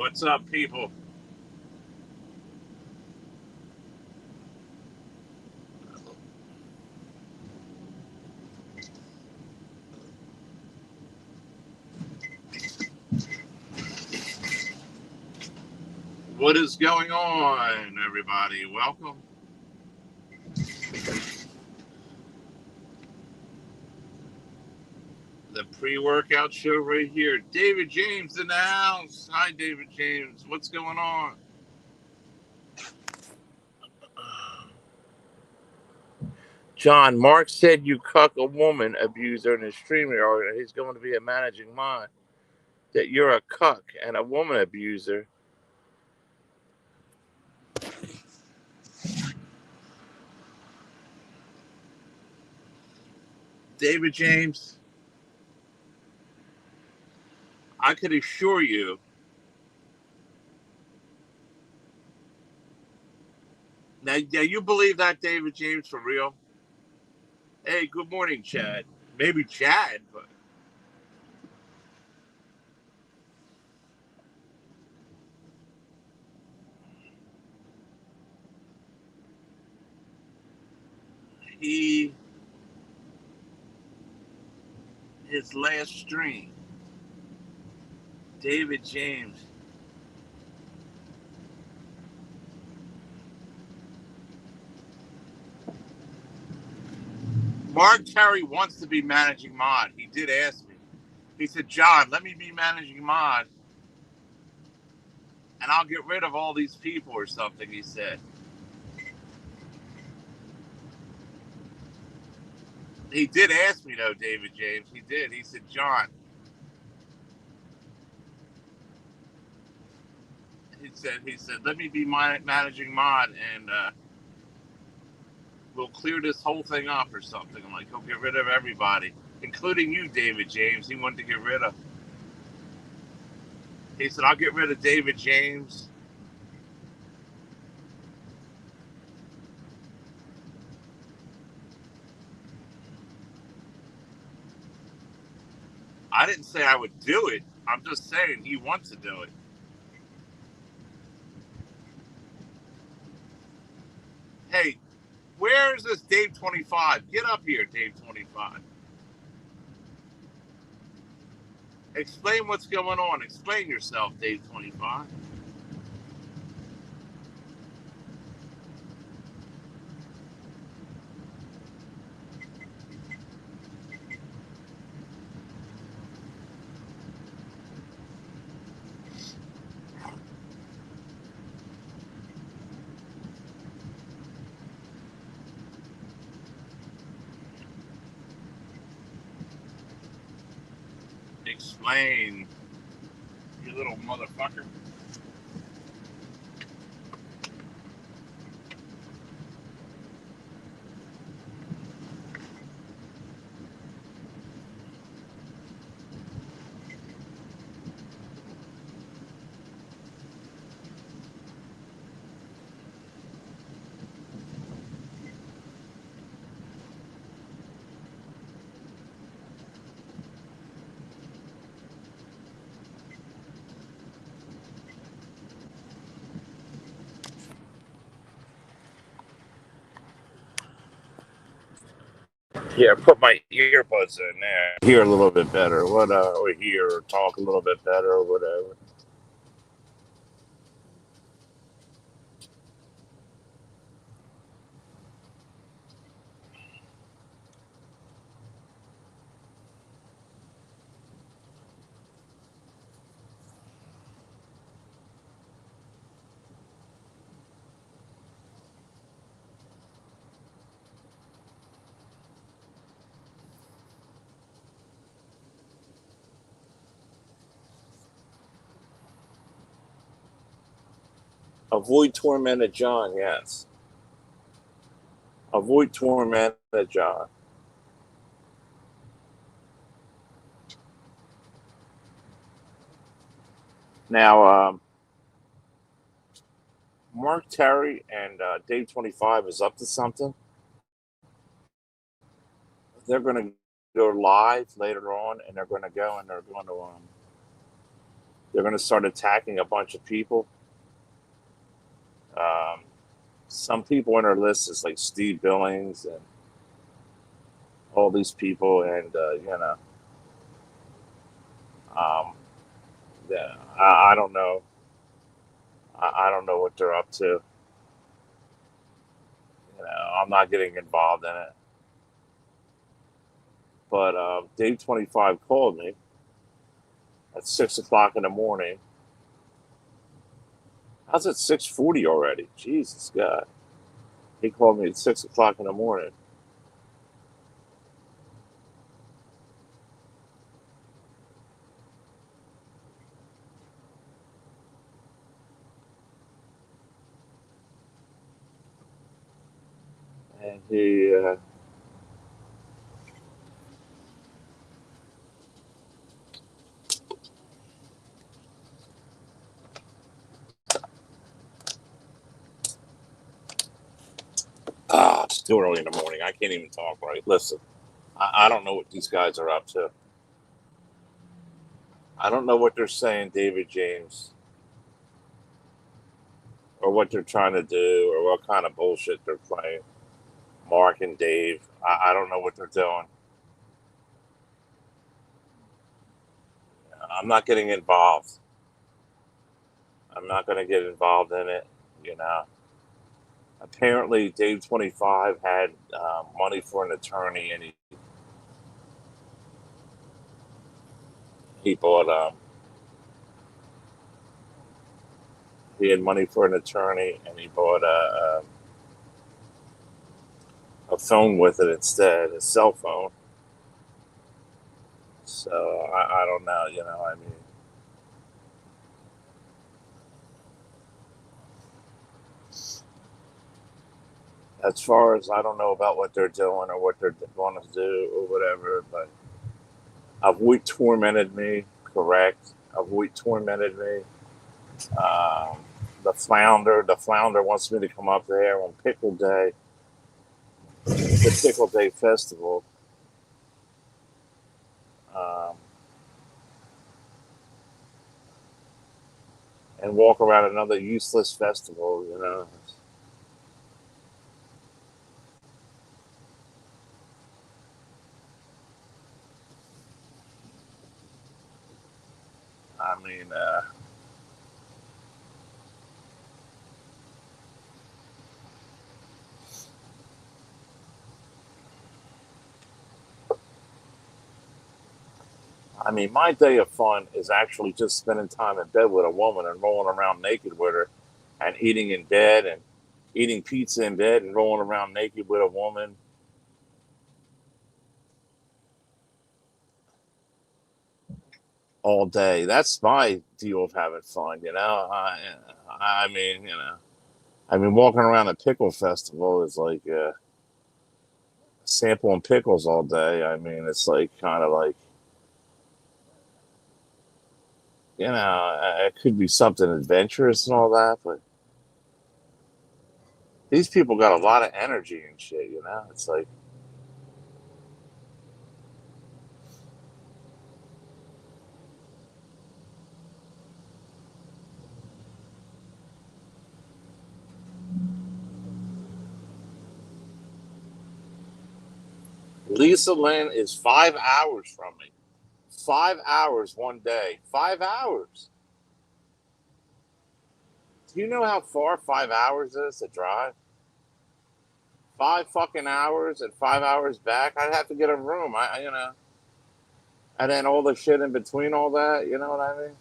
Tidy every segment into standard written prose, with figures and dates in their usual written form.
What's up, people? What is going on, everybody? Welcome. The pre-workout show right here. David James in the house. Hi, David James. What's going on? John, Mark said you cuck a woman abuser in his stream, or he's going to be a managing mind. That you're a cuck and a woman abuser. David James, I could assure you. Now, you believe that, David James, for real? Hey, good morning, Chad. Maybe Chad, but he his last stream, David James. Mark Terry wants to be managing mod. He did ask me. He said, John, let me be managing mod and I'll get rid of all these people or something, he said. He did ask me though, David James. He did. He said, John, he said, let me be managing mod and we'll clear this whole thing up or something. I'm like, he'll get rid of everybody, including you, David James. He wanted to get rid of. He said, I'll get rid of David James. I didn't say I would do it. I'm just saying he wants to do it. Hey, where is this Dave 25? Get up here, Dave 25. Explain what's going on. Explain yourself, Dave 25. Explain, you little motherfucker. Yeah, put my earbuds in there. Hear a little bit better. What or hear or talk a little bit better or whatever. Avoid tormented John, yes. Avoid tormented John. Now, Mark Terry and Dave 25 is up to something. They're going to go live later on, and they're going to go and they're going to They're going to start attacking a bunch of people. Um, some people on our list is like Steve Billings and all these people, and um, yeah, I don't know. I don't know what they're up to. I'm not getting involved in it. But Dave 25 called me at 6 o'clock in the morning. How's it 6:40 already? Jesus God! He called me at 6 o'clock in the morning, and he it's too early in the morning. I can't even talk right. Listen, I don't know what these guys are up to. I don't know what they're saying, David James, or what they're trying to do, or what kind of bullshit they're playing. Mark and Dave. I don't know what they're doing. I'm not getting involved. I'm not going to get involved in it. You know. Apparently, Dave 25 had money for an attorney, and he bought. He had money for an attorney, and he bought a phone with it instead, a cell phone. So I don't know. I mean, as far as I don't know about what they're doing or what they're going to do or whatever, but Avoid tormented me. Correct. Avoid tormented me. Um, the flounder wants me to come up there on Pickle Day, the Pickle Day Festival, um, and walk around another useless festival. I mean, my day of fun is actually just spending time in bed with a woman and rolling around naked with her, and eating in bed and eating pizza in bed and rolling around naked with a woman all day. That's my deal of having fun. I mean, walking around a pickle festival is like sampling pickles all day. I mean, it's like kind of like it could be something adventurous and all that, but these people got a lot of energy and shit. It's like Lisa Lynn is 5 hours from me. 5 hours one day. 5 hours. Do you know how far 5 hours is to drive? 5 fucking hours and 5 hours back. I'd have to get a room. And then all the shit in between all that. You know what I mean?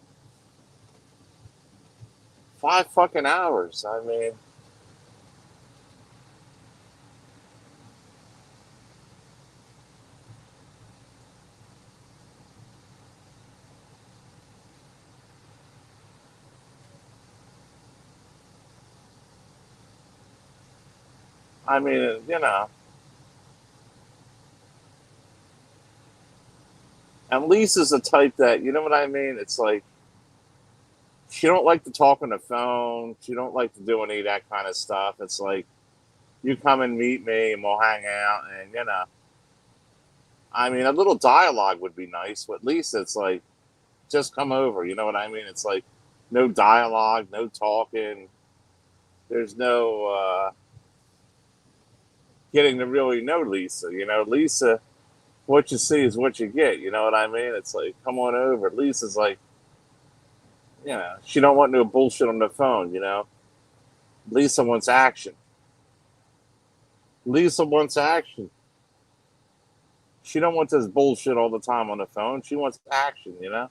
5 fucking hours. And Lisa's the type that you know what I mean. It's like she don't like to talk on the phone. She don't like to do any of that kind of stuff. It's like you come and meet me and we'll hang out and a little dialogue would be nice. But Lisa, it's like just come over. You know what I mean? It's like no dialogue, no talking. There's no getting to really know Lisa. You know, Lisa, what you see is what you get. You know what I mean? It's like, come on over. Lisa's like, you know, she don't want no bullshit on the phone. You know, Lisa wants action. Lisa wants action. She don't want this bullshit all the time on the phone. She wants action. You know.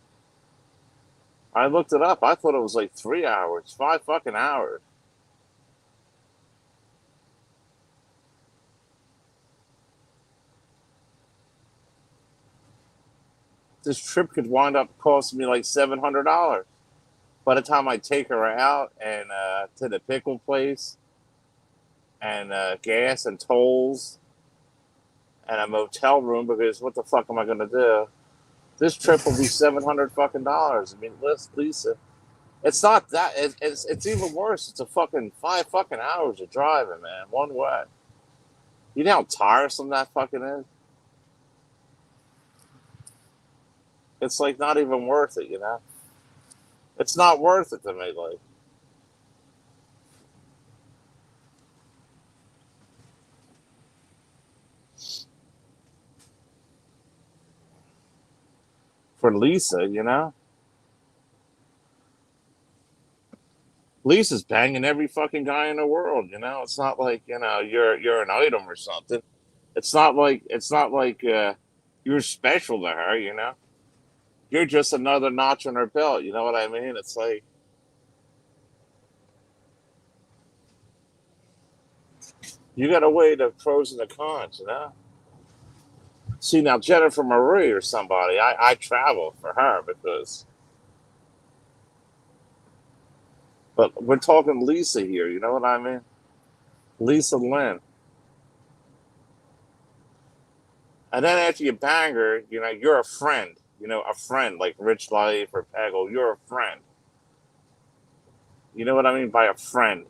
I looked it up. I thought it was like 3 hours, 5 fucking hours. This trip could wind up costing me like $700 by the time I take her out and to the pickle place and gas and tolls and a motel room because what the fuck am I gonna do? This trip will be $700 fucking. I mean, Lisa, it's not that. It's even worse. It's a fucking 5 fucking hours of driving, man, one way. You know how tiresome that fucking is. It's like not even worth it, you know. It's not worth it to me. Like for Lisa, you know, Lisa's banging every fucking guy in the world. You know, it's not like you're an item or something. It's not like you're special to her. You know, you're just another notch on her belt. You know what I mean? It's like you got to weigh the pros and the cons. You know. See now, Jennifer Marie or somebody, I travel for her because, but we're talking Lisa here. You know what I mean? Lisa Lynn. And then after you bang her, you know, you're a friend. You know, a friend like Rich Life or Peggle. You're a friend. You know what I mean by a friend?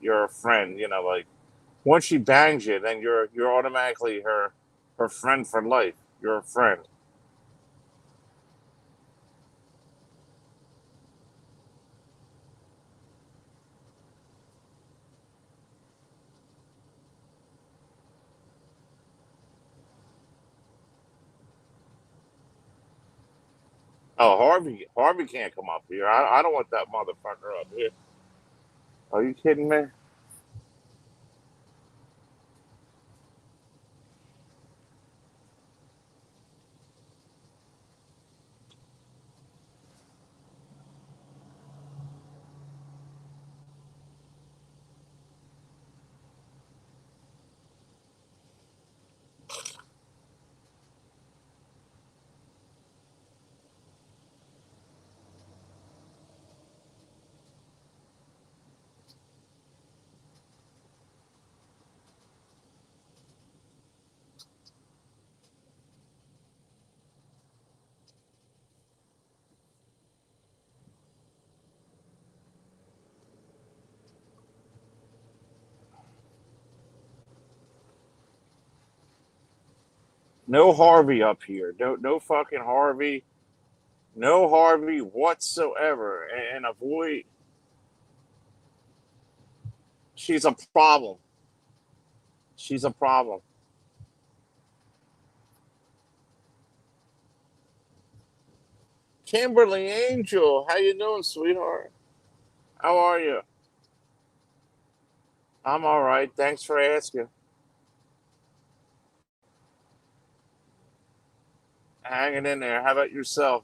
You're a friend. You know, like once she bangs you, then you're automatically her friend for life. You're a friend. Oh, Harvey can't come up here. I don't want that motherfucker up here. Are you kidding me? No Harvey up here. No fucking Harvey. No Harvey whatsoever. And avoid. She's a problem. She's a problem. Kimberly Angel, how you doing, sweetheart? How are you? I'm all right. Thanks for asking. Hanging in there. How about yourself?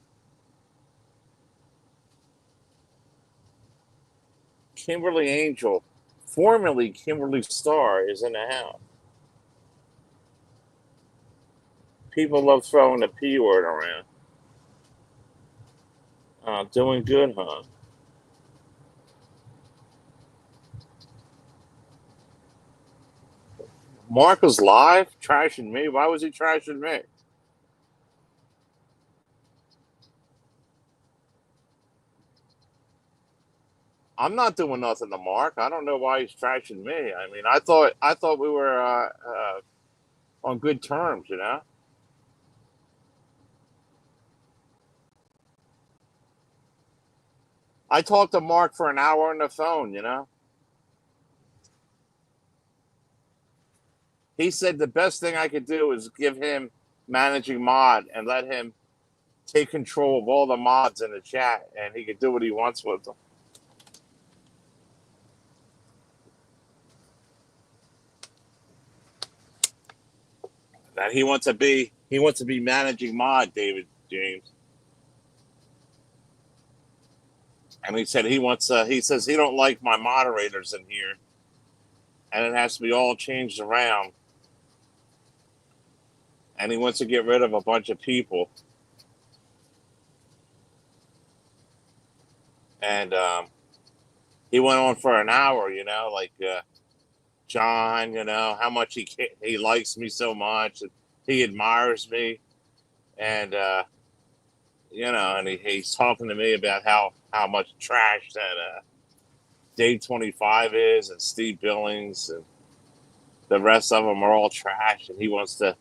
Kimberly Angel, formerly Kimberly Starr, is in the house. People love throwing the P word around. Doing good, huh? Mark was live trashing me. Why was he trashing me? I'm not doing nothing to Mark. I don't know why he's trashing me. I mean, I thought we were on good terms, you know. I talked to Mark for an hour on the phone, you know? He said the best thing I could do is give him managing mod and let him take control of all the mods in the chat, and he could do what he wants with them. That he wants to be managing mod, David James. And he said he says he don't like my moderators in here, and it has to be all changed around. And he wants to get rid of a bunch of people. And he went on for an hour, like John, how much he likes me so much, and he admires me, and he's talking to me about how much trash that Dave 25 is, and Steve Billings, and the rest of them are all trash, and he wants to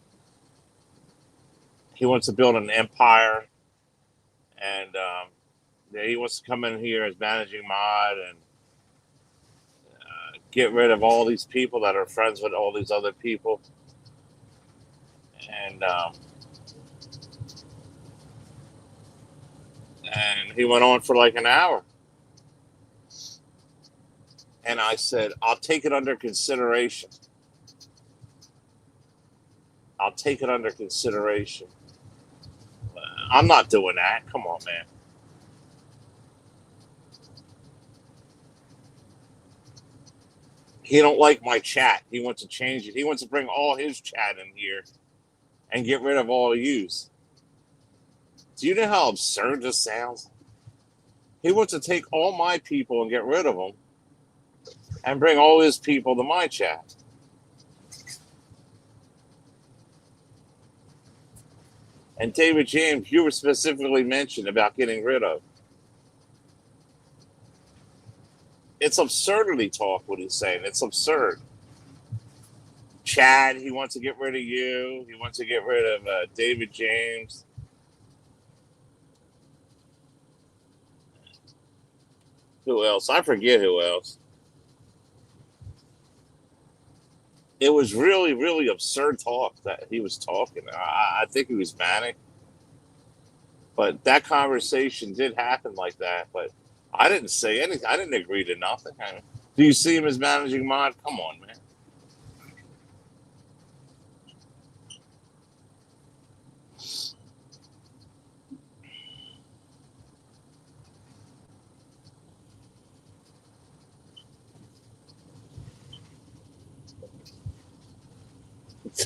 build an empire, and yeah, he wants to come in here as managing mod and get rid of all these people that are friends with all these other people, and he went on for like an hour, and I said, I'll take it under consideration. I'll take it under consideration. I'm not doing that. Come on, man. He don't like my chat. He wants to change it. He wants to bring all his chat in here and get rid of all yous. Do you know how absurd this sounds? He wants to take all my people and get rid of them and bring all his people to my chat. And David James, you were specifically mentioned about getting rid of. It's absurdity talk, what he's saying. It's absurd. Chad, he wants to get rid of you. He wants to get rid of David James. Who else? I forget who else. It was really, really absurd talk that he was talking. I think he was manic. But that conversation did happen like that. But I didn't say anything. I didn't agree to nothing. Do you see him as managing mod? Come on, man.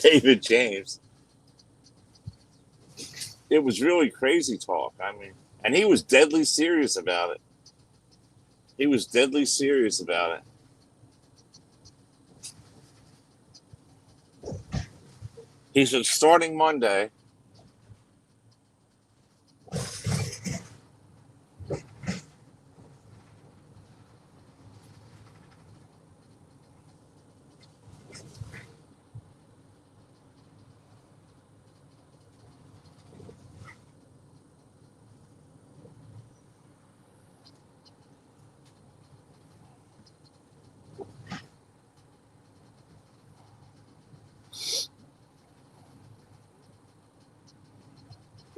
David James. It was really crazy talk. I mean, and he was deadly serious about it. He was deadly serious about it. He said, starting Monday,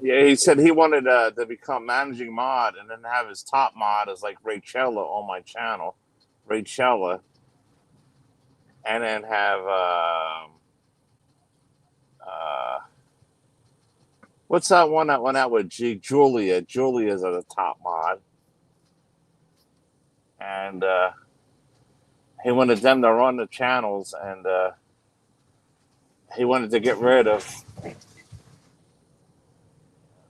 yeah, he said he wanted to become managing mod and then have his top mod as like Rachella on my channel, Rachella, and then have uh, what's that one that went out with Julia? Julia's at the top mod, and he wanted them to run the channels, and he wanted to get rid of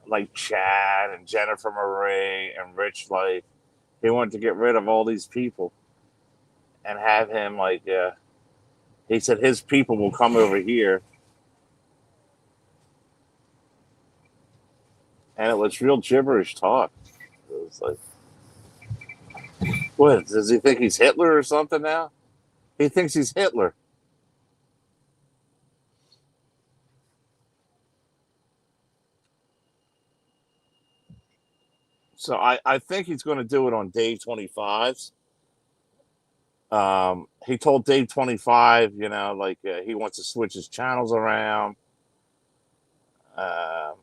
like Chad and Jennifer Marie and Rich Life. He wanted to get rid of all these people and have him like he said his people will come over here, and it was real gibberish talk. It was like, what does he think he's Hitler or something now? He thinks he's Hitler. So I think he's going to do it on Dave 25's. He told Dave 25, like he wants to switch his channels around. Um,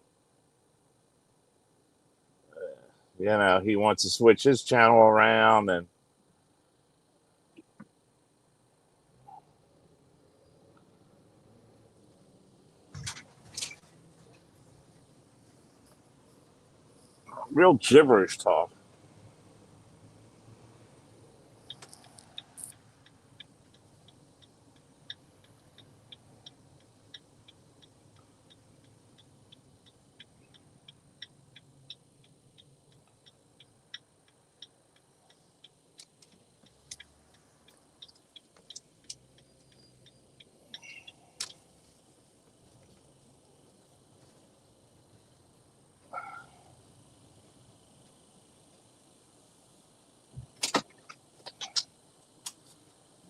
he wants to switch his channel around, and real gibberish talk.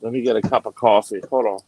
Let me get a cup of coffee. Hold on.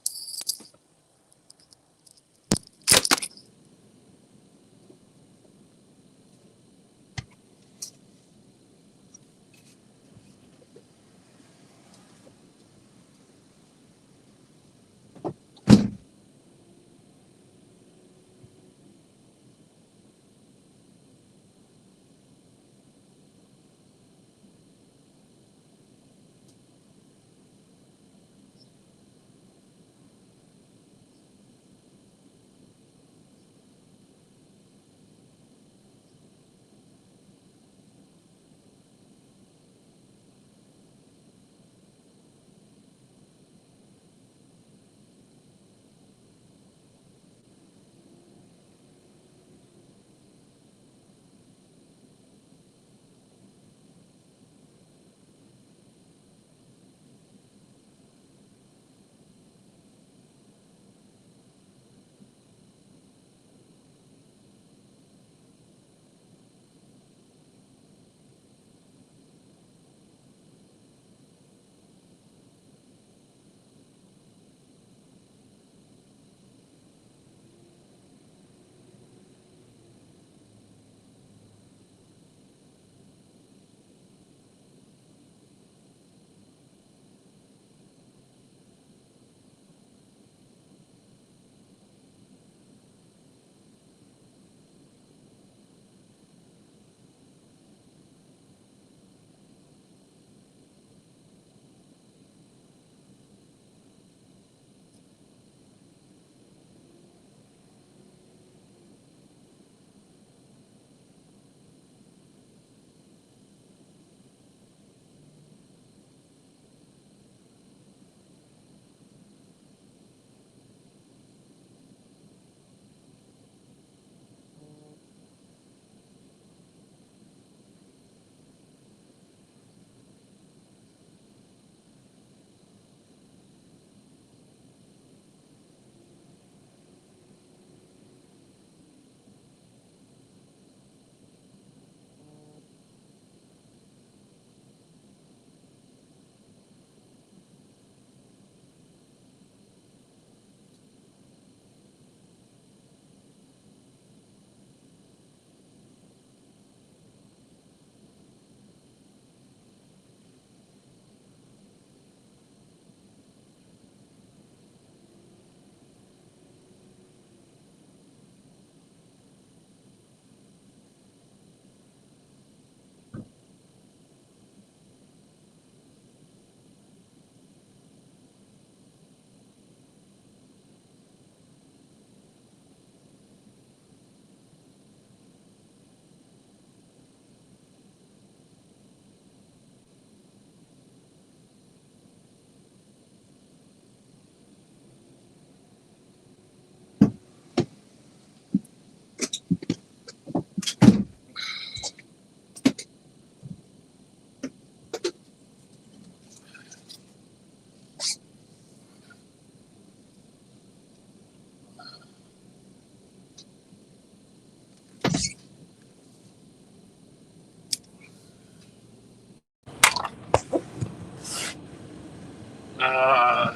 Uh,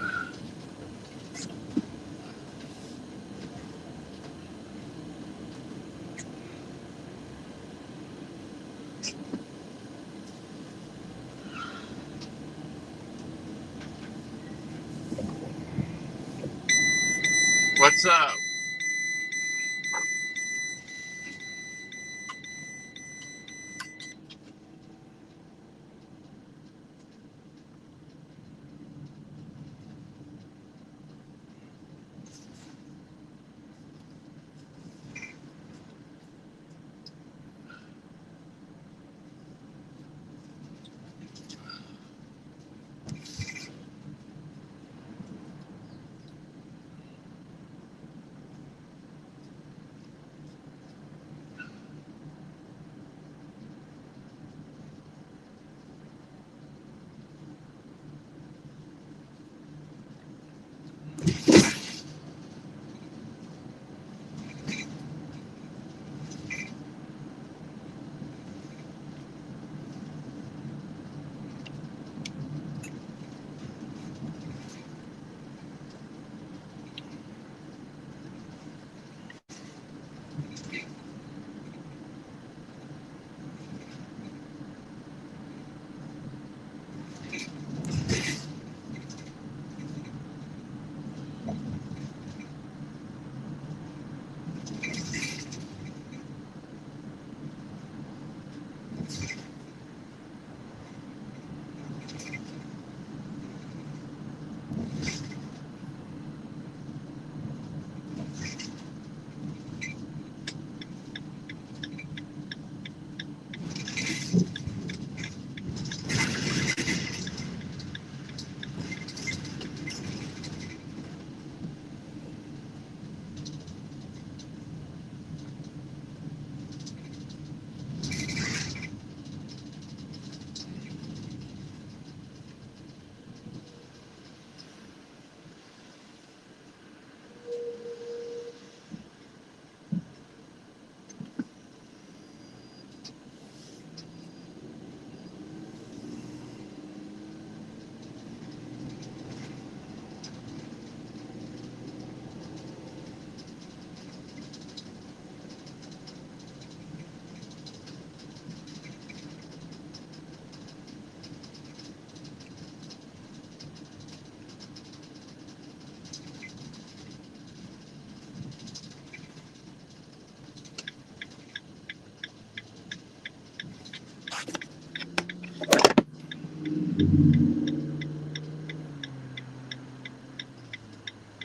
What's up?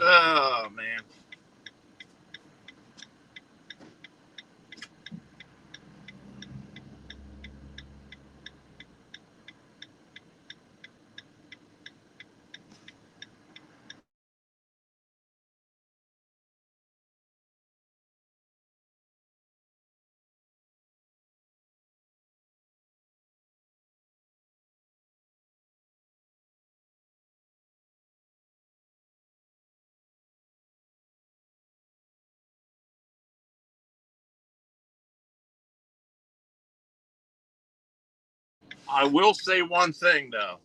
Oh man. I will say one thing though.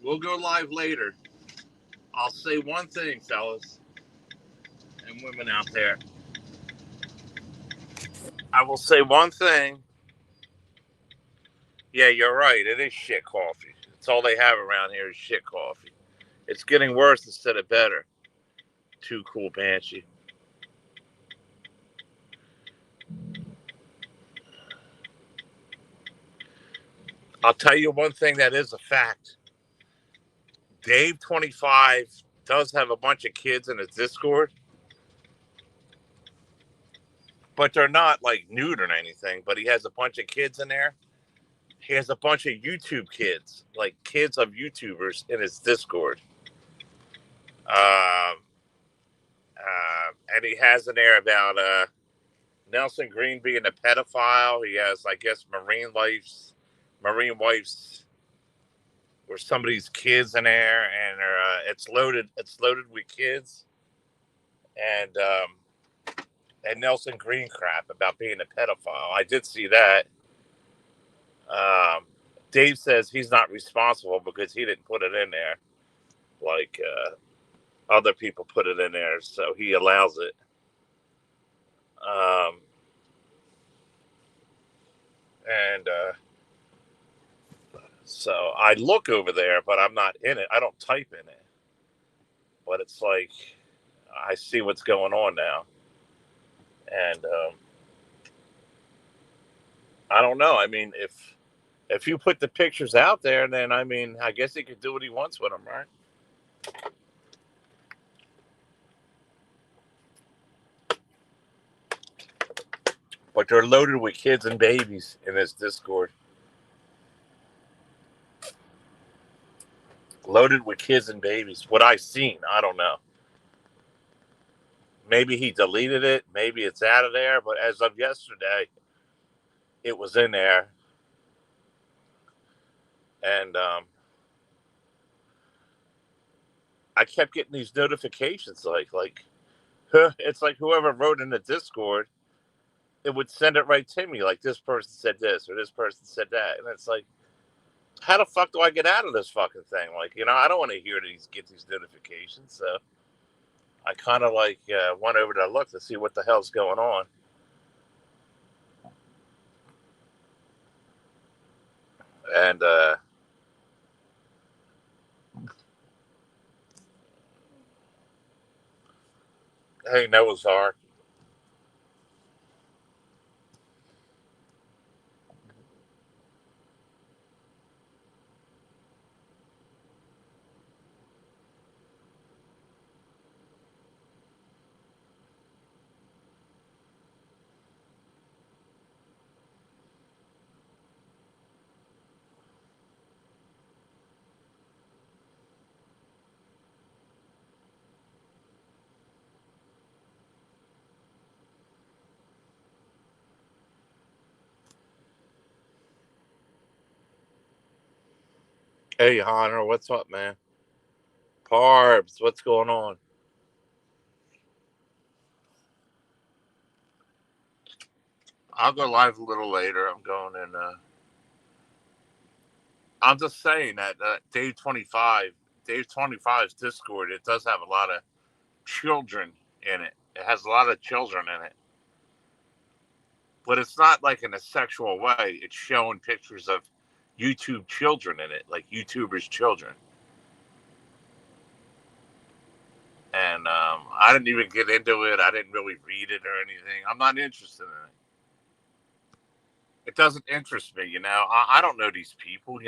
We'll go live later. I'll say one thing, fellas and women out there. I will say one thing. Yeah, you're right. It is shit coffee. It's all they have around here is shit coffee. It's getting worse instead of better. Too cool, Banshee. I'll tell you one thing that is a fact. Dave 25 does have a bunch of kids in his Discord, but they're not like nude or anything. But he has a bunch of kids in there. He has a bunch of YouTube kids, like kids of YouTubers in his Discord. Um, and he has in there about Nelson Green being a pedophile. He has, I guess, Marine Wife's, or somebody's kids in there, and it's loaded. It's loaded with kids, and Nelson Green crap about being a pedophile. I did see that. Um, Dave says he's not responsible because he didn't put it in there, like other people put it in there, so he allows it. Um, and So I look over there, but I'm not in it. I don't type in it. But it's like I see what's going on now, and I don't know. I mean, if you put the pictures out there, then I mean, I guess he could do what he wants with them, right? But they're loaded with kids and babies in this Discord. Loaded with kids and babies. What I seen, I don't know. Maybe he deleted it. Maybe it's out of there. But as of yesterday, it was in there, and I kept getting these notifications, like it's like whoever wrote in the Discord, it would send it right to me, like this person said this or this person said that, and it's like, how the fuck do I get out of this fucking thing? Like, I don't want to hear get these notifications, so I kind of like went over to look to see what the hell's going on, and hey, Noah's Ark. Hey, Hunter, what's up, man? Parbs, what's going on? I'll go live a little later. I'm going in. I'm just saying that Dave 25's Discord, it does have a lot of children in it. It has a lot of children in it, but it's not like in a sexual way. It's showing pictures of YouTube children in it, like YouTubers' children. And I didn't even get into it. I didn't really read it or anything. I'm not interested in it. It doesn't interest me, I don't know these people.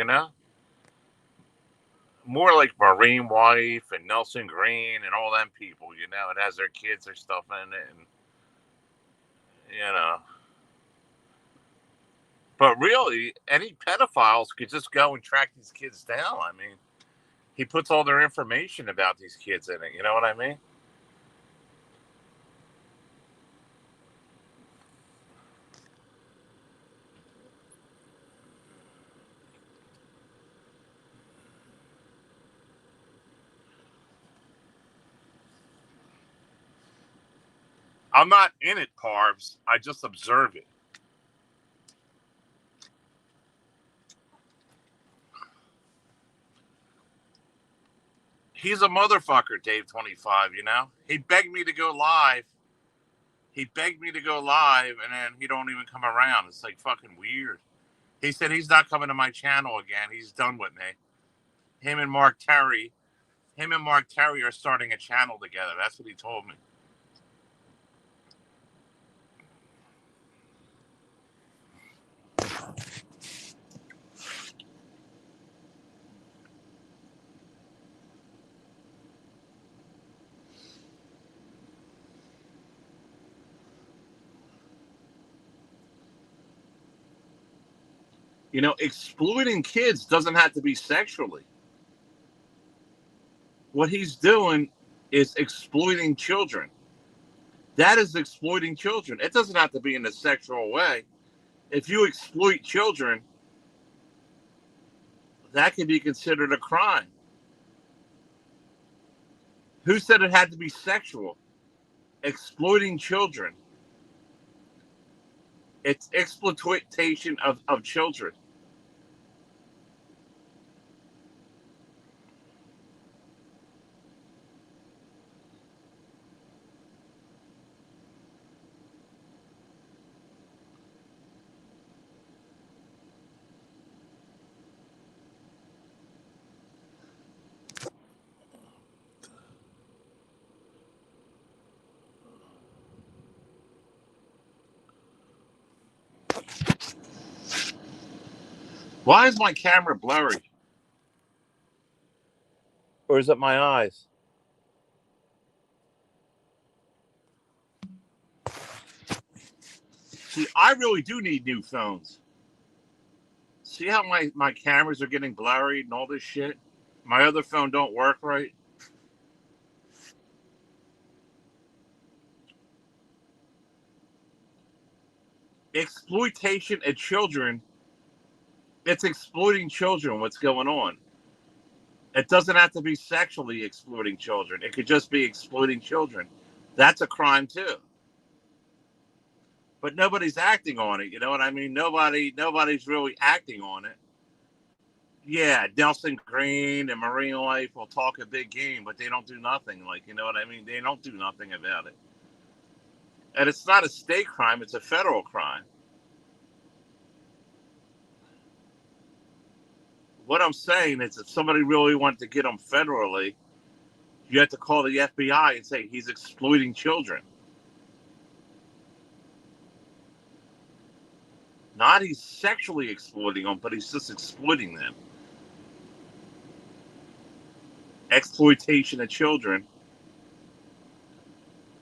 More like Marine Wife and Nelson Green and all them people. It has their kids or stuff in it, and you know. But really, any pedophiles could just go and track these kids down. I mean, he puts all their information about these kids in it. You know what I mean? I'm not in it, Parvs. I just observe it. He's a motherfucker, Dave 25. He begged me to go live. He begged me to go live, and then he don't even come around. It's like fucking weird. He said he's not coming to my channel again. He's done with me. Him and Mark Terry, him and Mark Terry are starting a channel together. That's what he told me. Exploiting kids doesn't have to be sexually. What he's doing is exploiting children. That is exploiting children. It doesn't have to be in a sexual way. If you exploit children, that can be considered a crime. Who said it had to be sexual? Exploiting children. It's exploitation of children. Why is my camera blurry? Or is it my eyes? See, I really do need new phones. See how my cameras are getting blurry and all this shit? My other phone don't work right. Exploitation of children. It's exploiting children. What's going on? It doesn't have to be sexually exploiting children. It could just be exploiting children. That's a crime too. But nobody's acting on it. You know what I mean? Nobody's really acting on it. Yeah, Nelson Green and Marine Life will talk a big game, but they don't do nothing. Like, you know what I mean? They don't do nothing about it. And it's not a state crime; it's a federal crime. What I'm saying is, if somebody really wanted to get them federally, you have to call the FBI and say he's exploiting children. Not he's sexually exploiting them, but he's just exploiting them. Exploitation of children.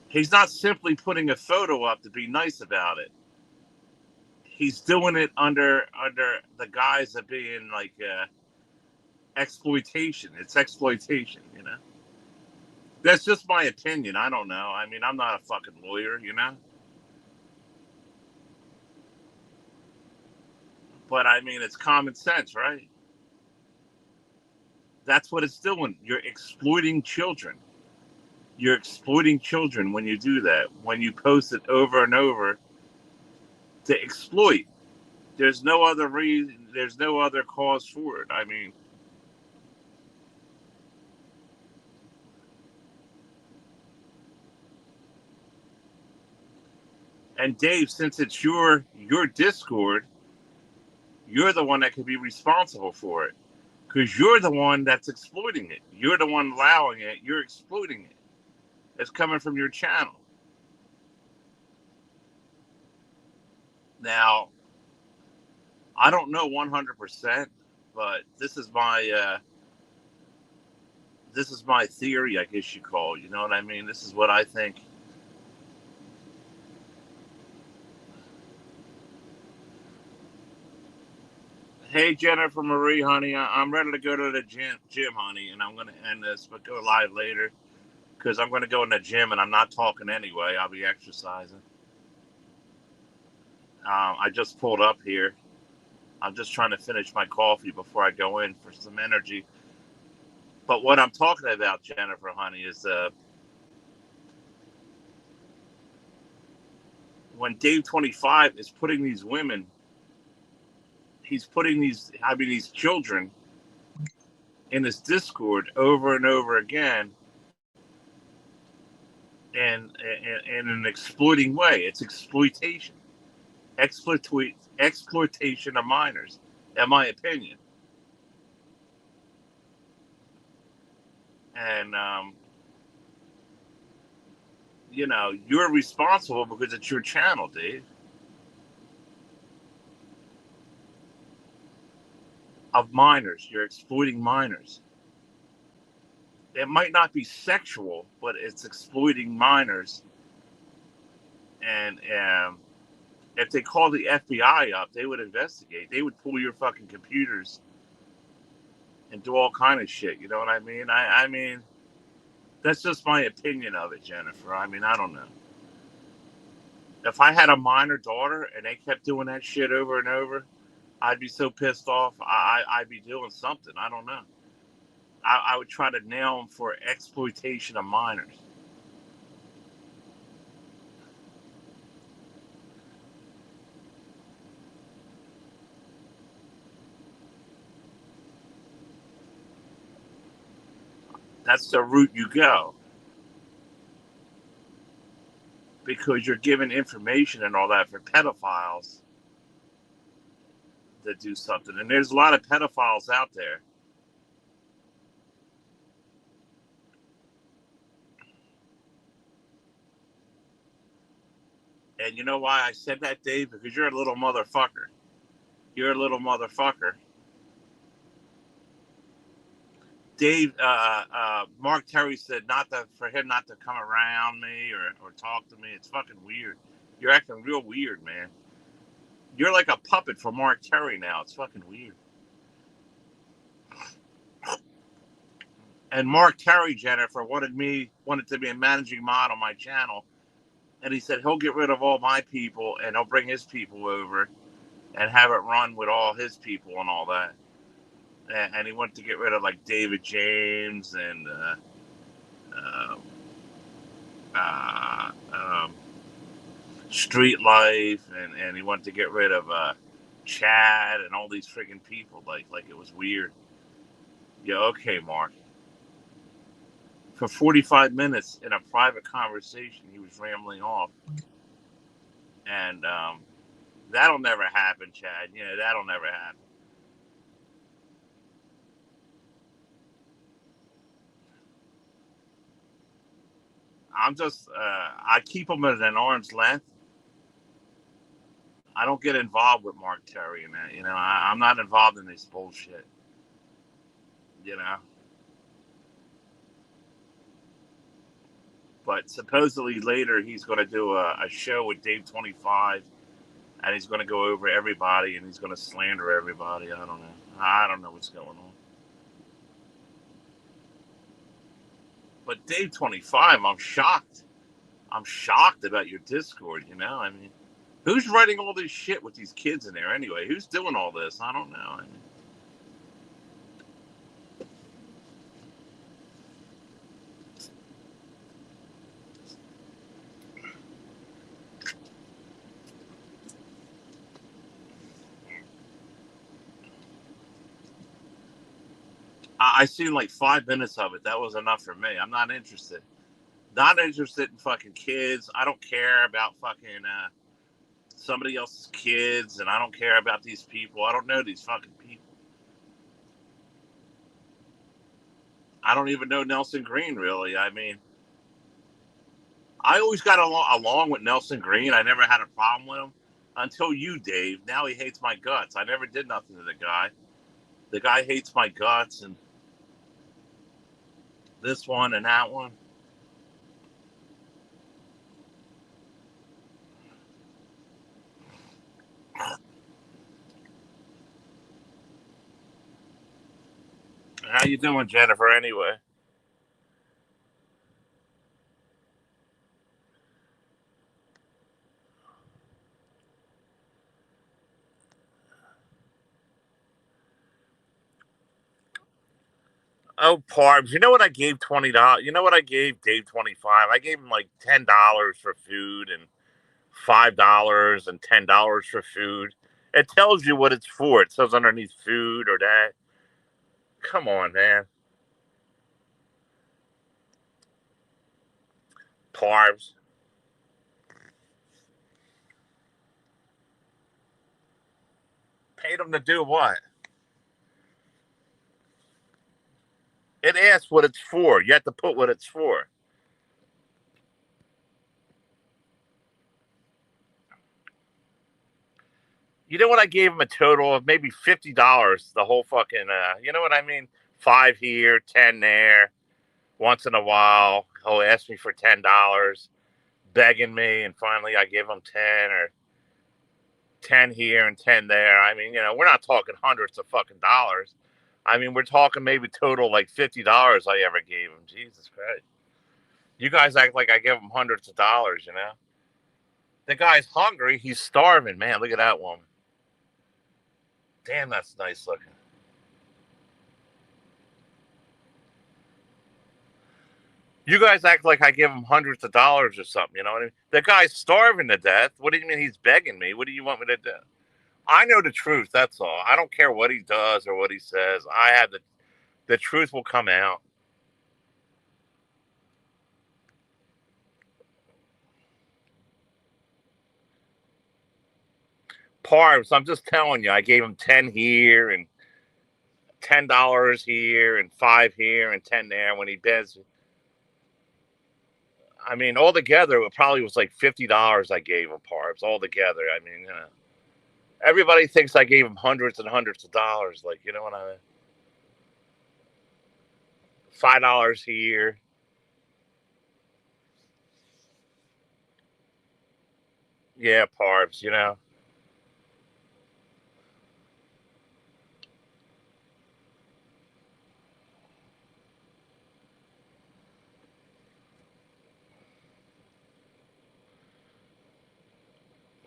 He's not simply putting a photo up to be nice about it. He's doing it under the guise of being like exploitation. It's exploitation, you know. That's just my opinion. I don't know. I mean, I'm not a fucking lawyer, you know. But I mean, it's common sense, right? That's what it's doing. You're exploiting children. You're exploiting children when you do that. When you post it over and over to exploit. There's no other reason. There's no other cause for it. I mean, and Dave, since it's your Discord, you're the one that could be responsible for it because you're the one that's exploiting it. You're the one allowing it. You're exploiting it. It's coming from your channel. Now, I don't know 100%, but this is my theory, I guess you call. You know what I mean? This is what I think. Hey, Jennifer Marie, honey, I'm ready to go to the gym, honey, and I'm going to end this, but go live later because I'm going to go in the gym and I'm not talking anyway. I'll be exercising. I just pulled up here. I'm just trying to finish my coffee before I go in for some energy. But what I'm talking about, Jennifer, honey, is when Dave 25 is putting these women, he's putting these children in this Discord over and over again, and in an exploiting way. It's exploitation, exploitation of minors, in my opinion. And you know, you're responsible because it's your channel, Dave. Of minors, you're exploiting minors. It might not be sexual, but it's exploiting minors. And if they call the FBI up, they would investigate. They would pull your fucking computers and do all kind of shit. You know what I mean? I mean, that's just my opinion of it, Jennifer. I mean, I don't know. If I had a minor daughter and they kept doing that shit over and over, I'd be so pissed off. I'd be doing something. I don't know. I would try to nail them for exploitation of minors. That's the route you go because you're giving information and all that for pedophiles to do something. And there's a lot of pedophiles out there. And you know why I said that, Dave? Because you're a little motherfucker. You're a little motherfucker. Dave, Mark Terry said for him not to come around me or talk to me. It's fucking weird. You're acting real weird, man. You're like a puppet for Mark Terry now. It's fucking weird. And Mark Terry, Jennifer, wanted to be a managing mod on my channel, and he said he'll get rid of all my people and he'll bring his people over and have it run with all his people and all that. And he wanted to get rid of like David James and uh, uh, um, Street Life, and he wanted to get rid of Chad and all these freaking people. Like it was weird. Yeah, okay, Mark. For 45 minutes in a private conversation, he was rambling off, and that'll never happen, Chad. You know that'll never happen. I keep him at an arm's length. I don't get involved with Mark Terry and that. I'm not involved in this bullshit. You know, but supposedly later he's going to do a show with Dave 25, and he's going to go over everybody and he's going to slander everybody. I don't know. I don't know what's going on. But Dave 25, I'm shocked. I'm shocked about your Discord. I mean, who's writing all this shit with these kids in there anyway? Who's doing all this? I don't know. I mean, I seen like 5 minutes of it. That was enough for me. I'm not interested. Not interested in fucking kids. I don't care about fucking somebody else's kids, and I don't care about these people. I don't know these fucking people. I don't even know Nelson Green, really. I mean, I always got along with Nelson Green. I never had a problem with him until you, Dave. Now he hates my guts. I never did nothing to the guy. The guy hates my guts, and this one and that one. How you doing, Jennifer, anyway? Oh, Parbs, you know what I gave $20? You know what I gave Dave 25? I gave him like $10 for food and $5 and $10 for food. It tells you what it's for. It says underneath food or that. Come on, man. Parbs. Paid him to do what? It asks what it's for. You have to put what it's for. You know what? I gave him a total of maybe $50. The whole fucking, you know what I mean? 5 here, 10 there. Once in a while, he'll ask me for $10, begging me, and finally I give him 10 or 10 here and 10 there. I mean, we're not talking hundreds of fucking dollars. I mean, we're talking maybe total like $50 I ever gave him. Jesus Christ. You guys act like I give him hundreds of dollars. The guy's hungry. He's starving. Man, look at that woman. Damn, that's nice looking. You guys act like I give him hundreds of dollars or something. You know what I mean? The guy's starving to death. What do you mean he's begging me? What do you want me to do? I know the truth. That's all. I don't care what he does or what he says. I have the truth will come out. Parves, I'm just telling you, I gave him 10 here and $10 here and 5 here and 10 there when he bids. I mean, altogether, it probably was like $50 I gave him, Parves, altogether. I mean, everybody thinks I gave him hundreds and hundreds of dollars. Like, you know what I mean? $5 a year. Yeah, Parbs, you know.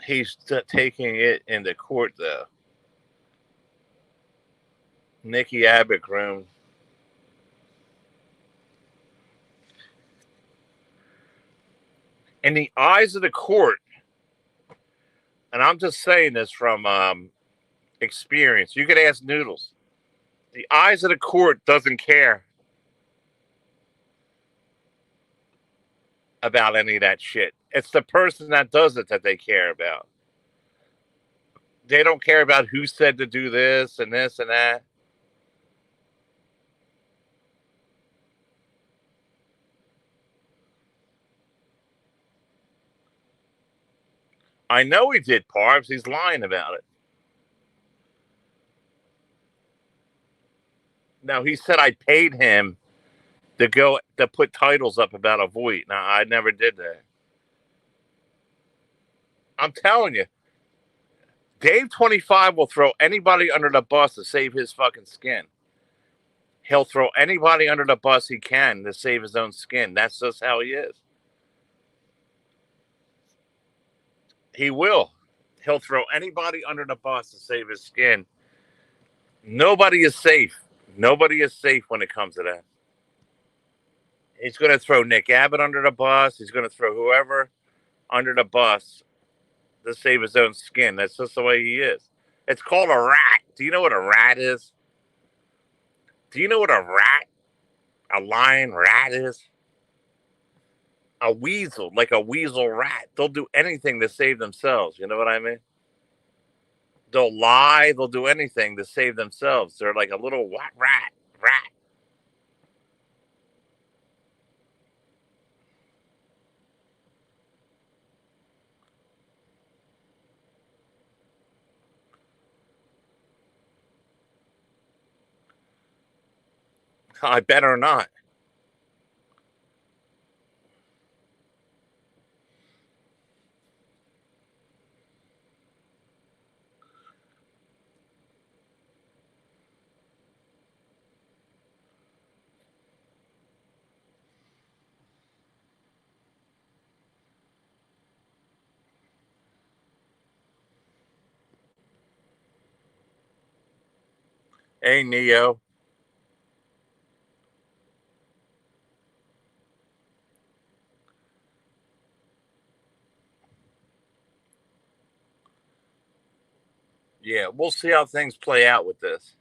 He's taking it into court, though. Nikki Abbott room. In the eyes of the court, and I'm just saying this from experience. You could ask Noodles. The eyes of the court doesn't care about any of that shit. It's the person that does it that they care about. They don't care about who said to do this and this and that. I know he did, Parbs. He's lying about it. No, he said I paid him to go to put titles up about a Voight. Now I never did that. I'm telling you, Dave 25 will throw anybody under the bus to save his fucking skin. He'll throw anybody under the bus he can to save his own skin. That's just how he is. He will. He'll throw anybody under the bus to save his skin. Nobody is safe. Nobody is safe when it comes to that. He's going to throw Nick Abbott under the bus. He's going to throw whoever under the bus to save his own skin. That's just the way he is. It's called a rat. Do you know what a rat is? Do you know what a lion rat is? A weasel, like a weasel rat. They'll do anything to save themselves. You know what I mean? They'll lie. They'll do anything to save themselves. They're like a little rat. I better not. Hey, Neo. Yeah, we'll see how things play out with this.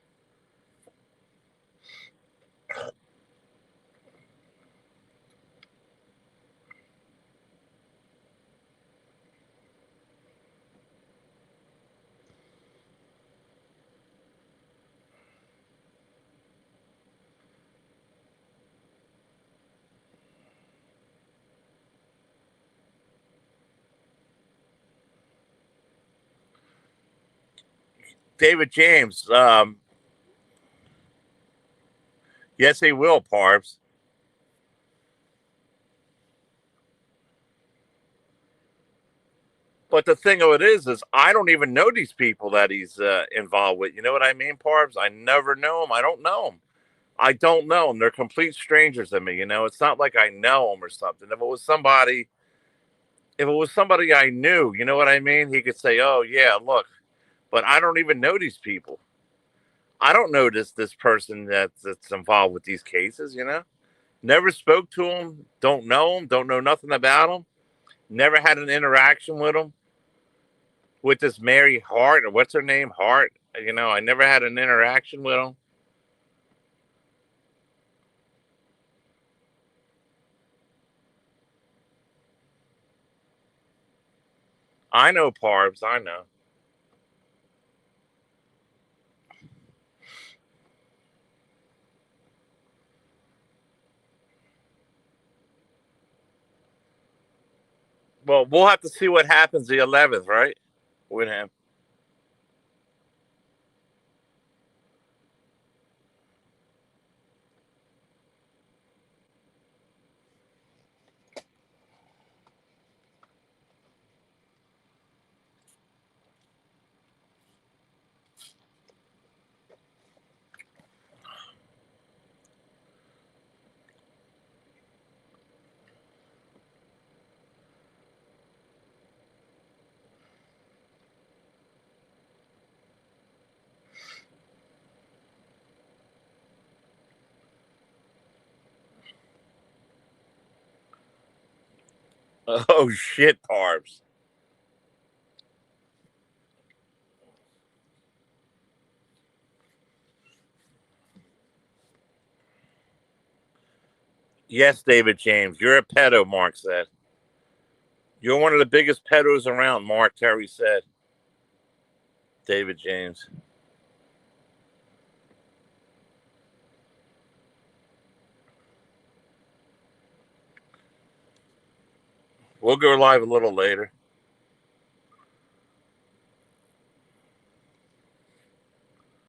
David James. Yes, he will, Parbs. But the thing of it is I don't even know these people that he's involved with. You know what I mean, Parbs? I never know them. I don't know them. I don't know them. They're complete strangers to me. You know, it's not like I know them or something. If it was somebody I knew, you know what I mean? He could say, "Oh yeah, look," but I don't even know these people. I don't know this person that's involved with these cases. You know, never spoke to him. Don't know him. Don't know nothing about him. Never had an interaction with this Mary Hart or what's her name Hart. You know, I never had an interaction with him. I know Parbs. I know. Well, we'll have to see what happens the 11th, right? With him. Oh shit, Parbs. Yes, David James, you're a pedo, Mark said. You're one of the biggest pedos around, Mark, Terry said. David James. We'll go live a little later.